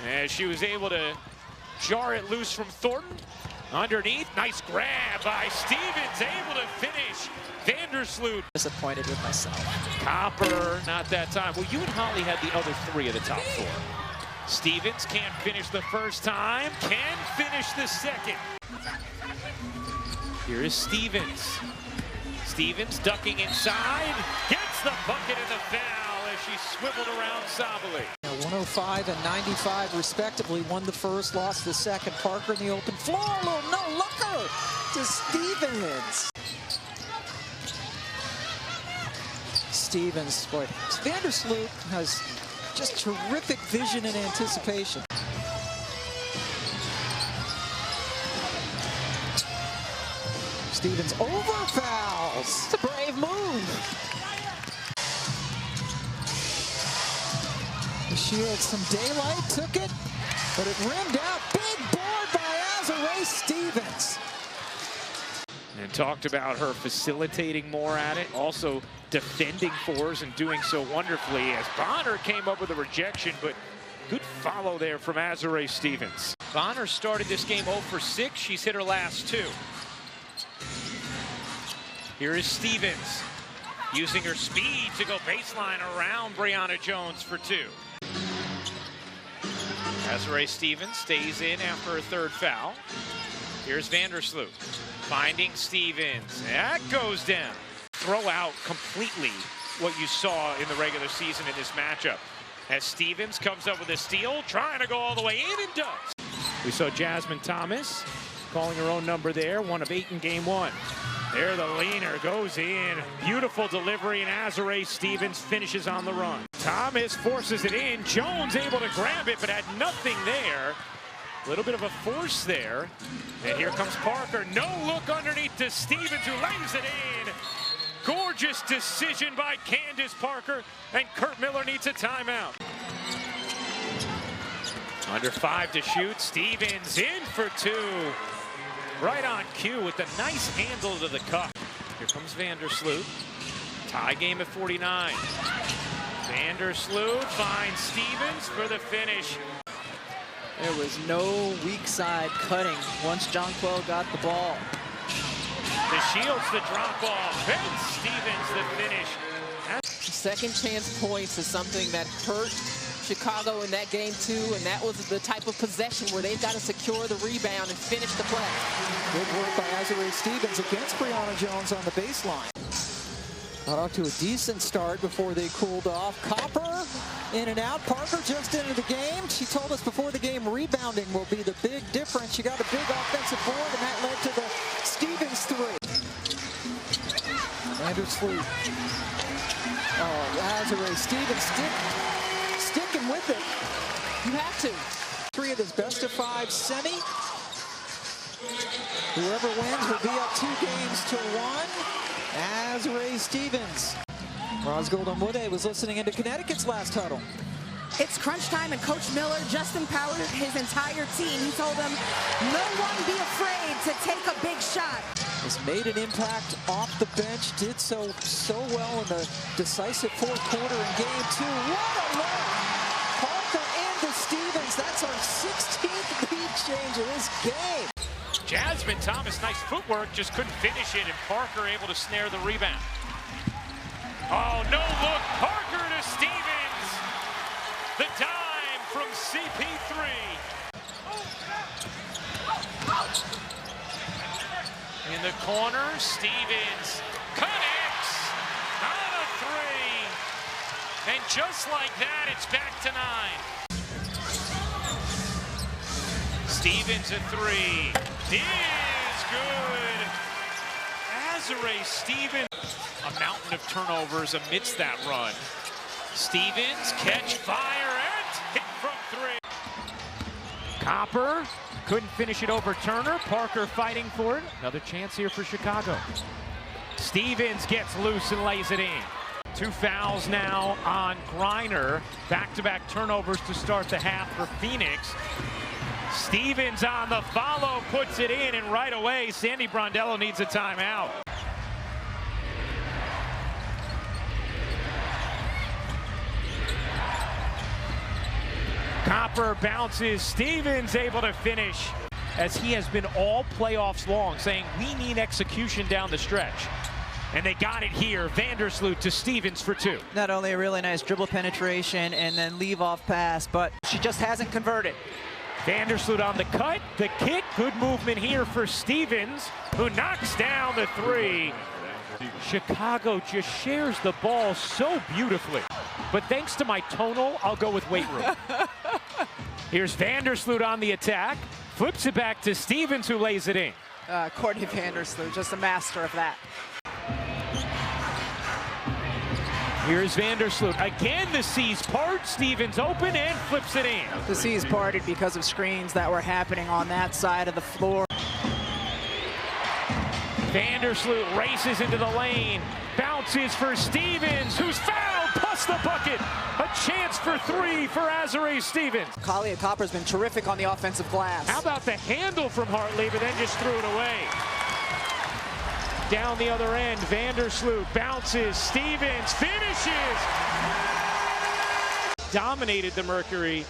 As she was able to jar it loose from Thornton. Underneath, nice grab by Stevens, able to finish. Vandersloot. Disappointed with myself. Copper, not that time. Well, you and Holly had the other three of the top four. Stevens can't finish the first time, can finish the second. Here is Stevens. Stevens ducking inside, gets the bucket and the foul as she swiveled around Sabali. 105 and 95 respectively, won the first, lost the second. Parker in the open floor, a little no-looker to Stevens. Stevens, boy, Vandersloot has just terrific vision and anticipation. Stevens over fouls. It's a brave move. She had some daylight, took it, but it rimmed out. Big board by Azurá Stevens. And talked about her facilitating more at it, also defending fours and doing so wonderfully as Bonner came up with a rejection, but good follow there from Azurá Stevens. Bonner started this game 0 for 6. She's hit her last 2. Here is Stevens using her speed to go baseline around Brianna Jones for 2. Azurá Stevens stays in after her third foul. Here's Vandersloot finding Stevens. That goes down. Throw out completely what you saw in the regular season in this matchup. As Stevens comes up with a steal, trying to go all the way in and does. We saw Jasmine Thomas calling her own number there, 1 of 8 in game 1. There the leaner goes in. Beautiful delivery, and Azurá Stevens finishes on the run. Thomas forces it in. Jones able to grab it, but had nothing there. A little bit of a force there. And here comes Parker. No look underneath to Stevens, who lays it in. Gorgeous decision by Candace Parker, and Kurt Miller needs a timeout. Under 5 to shoot. Stevens in for 2. Right on cue with the nice handle to the cup. Here comes Vandersloot. Tie game at 49. Vandersloot finds Stevens for the finish. There was no weak side cutting once Jonquil got the ball. The Shields the drop off, and Stevens the finish. Second chance points is something that hurt Chicago in that game too, and that was the type of possession where they've got to secure the rebound and finish the play. Good work by Azurá Stevens against Brianna Jones on the baseline. Got off to a decent start before they cooled off. Copper in and out. Parker just into the game. She told us before the game rebounding will be the big difference. She got a big offensive board, and that led to the Stevens 3. Vandersloot. Oh, Azurá Stevens sticking with it. You have to. 3 of this best of 5 semi. Whoever wins will be up 2 games to 1. Azurá Stevens. Rosgold Amude was listening into Connecticut's last huddle. It's crunch time, and Coach Miller just empowered his entire team. He told them, no one be afraid to take a big shot. Has made an impact off the bench, did so well in the decisive 4th quarter in game 2. What a look! Parker into Stevens. That's our 16th lead change of this game. Jasmine Thomas, nice footwork, just couldn't finish it, and Parker able to snare the rebound. Oh, no look, Parker to Stevens. The dime from CP3. In the corner, Stevens connects on a 3. And just like that, it's back to 9. Stevens a 3. Is good. Azurá Stevens. A mountain of turnovers amidst that run. Stevens catch fire and hit from 3. Copper couldn't finish it over Turner. Parker fighting for it. Another chance here for Chicago. Stevens gets loose and lays it in. 2 fouls now on Griner. Back-to-back turnovers to start the half for Phoenix. Stevens on the follow, puts it in, and right away, Sandy Brondello needs a timeout. Copper Copper bounces. Stevens able to finish, as he has been all playoffs long saying we need execution down the stretch. And they got it here. Vandersloot to Stevens for two. Not only a really nice dribble penetration and then leave-off pass, but she just hasn't converted. Vandersloot on the cut, the kick, good movement here for Stevens, who knocks down the three. Chicago just shares the ball so beautifully. But thanks to my tonal, I'll go with weight room. Here's Vandersloot on the attack, flips it back to Stevens, who lays it in. Courtney Vandersloot, just a master of that. Here's Vandersloot. Again, the seas part. Stevens open and flips it in. The seas parted because of screens that were happening on that side of the floor. Vandersloot races into the lane. Bounces for Stevens, who's fouled, plus the bucket. A chance for three for Azurá Stevens. Kalia Copper's been terrific on the offensive glass. How about the handle from Hartley, but then just threw it away. Down the other end, Vandersloot bounces, Stevens finishes! Dominated the Mercury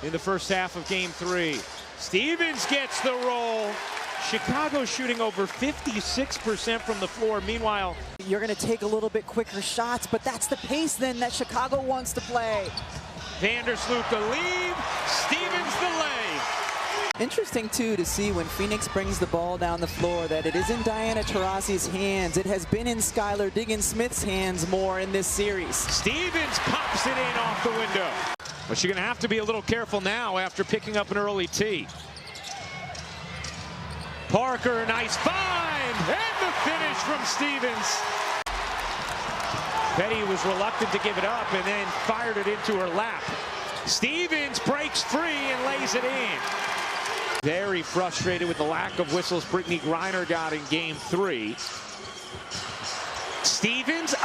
in the first half of game 3. Stevens gets the roll. Chicago shooting over 56% from the floor. Meanwhile, you're going to take a little bit quicker shots, but that's the pace then that Chicago wants to play. Vandersloot the lead, Stevens the lay. Interesting, too, to see when Phoenix brings the ball down the floor that it is in Diana Taurasi's hands. It has been in Skylar Diggins-Smith's hands more in this series. Stevens pops it in off the window. But you're going to have to be a little careful now after picking up an early tee. Parker, nice find, and the finish from Stevens. Petty was reluctant to give it up and then fired it into her lap. Stevens breaks free and lays it in. Very frustrated with the lack of whistles Brittany Griner got in game 3. Stevens